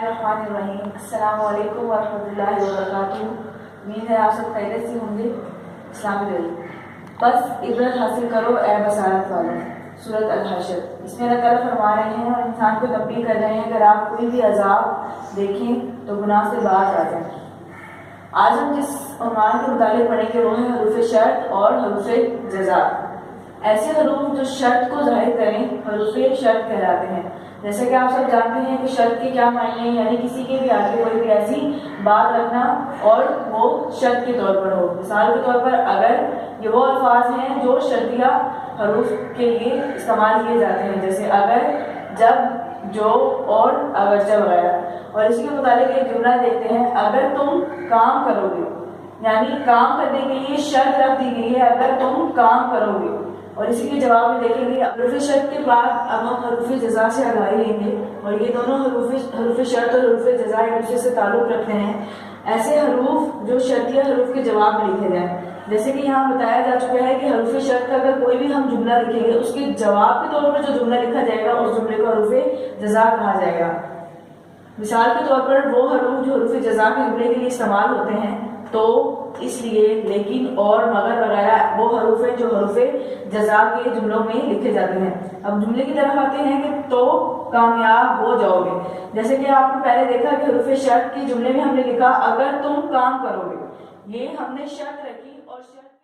السلام علیکم ورحمۃ اللہ وبرکاتہ۔ امید ہے آپ سب خیریت سے ہوں گے۔ اسلامی دل بس عبرت حاصل کرو اے بصارت والوں، سورۃ الحشر۔ اس میں اللہ تعالیٰ فرما رہے ہیں اور انسان کو تنبیہ کر رہے ہیں اگر آپ کوئی بھی عذاب دیکھیں تو گناہ سے باز آ جائیں۔ آج ہم جس عنوان کے متعلق پڑھیں گے وہ ہے حروف شرط اور حروف جزا۔ ایسے حروف جو شرط کو ظاہر کریں حروف شرط کہلاتے ہیں۔ جیسے کہ آپ سب جانتے ہیں کہ شرط کے کیا معنی ہیں، یعنی کسی کے بھی آگے کوئی بھی ایسی بات رکھنا اور وہ شرط کے طور پر ہو۔ مثال کے طور پر اگر یہ وہ الفاظ ہیں جو شرطیہ حروف کے لیے استعمال کیے جاتے ہیں، جیسے اگر، جب، جو اور اگرچہ وغیرہ۔ اور اسی کے متعلق ایک جملہ دیکھتے ہیں، اگر تم کام کرو گے، یعنی کام کرنے کے لیے شرط رکھ دی گئی ہے اگر تم کام کرو گے۔ اور اسی کے جواب میں دیکھیں گے حروف شرط کے بعد اب ہم حروف جزا سے آگاہی لیں گے، اور یہ دونوں حروف شرط اور حروف جزا ایک دوسرے سے تعلق رکھتے ہیں۔ ایسے حروف جو شرطیہ حروف کے جواب میں لکھے جائیں، جیسے کہ یہاں بتایا جا چکا ہے کہ حروف شرط کا اگر کوئی بھی ہم جملہ لکھیں گے اس کے جواب کے طور پر جو جملہ لکھا جائے گا اس جملے کو حروف جزا کہا جائے گا۔ مثال کے طور پر وہ حروف جو حروف جزا کے جملے کے لیے استعمال ہوتے ہیں، تو، اس لیے، لیکن، اور، مگر وغیرہ وہ حروف ہیں جو حروف جزا کے جملوں میں لکھے جاتے ہیں۔ اب جملے کی طرف آتے ہیں کہ تو کامیاب ہو جاؤ گے۔ جیسے کہ آپ نے پہلے دیکھا کہ حروف شرط کے جملے میں ہم نے لکھا اگر تم کام کرو گے، یہ ہم نے شرط رکھی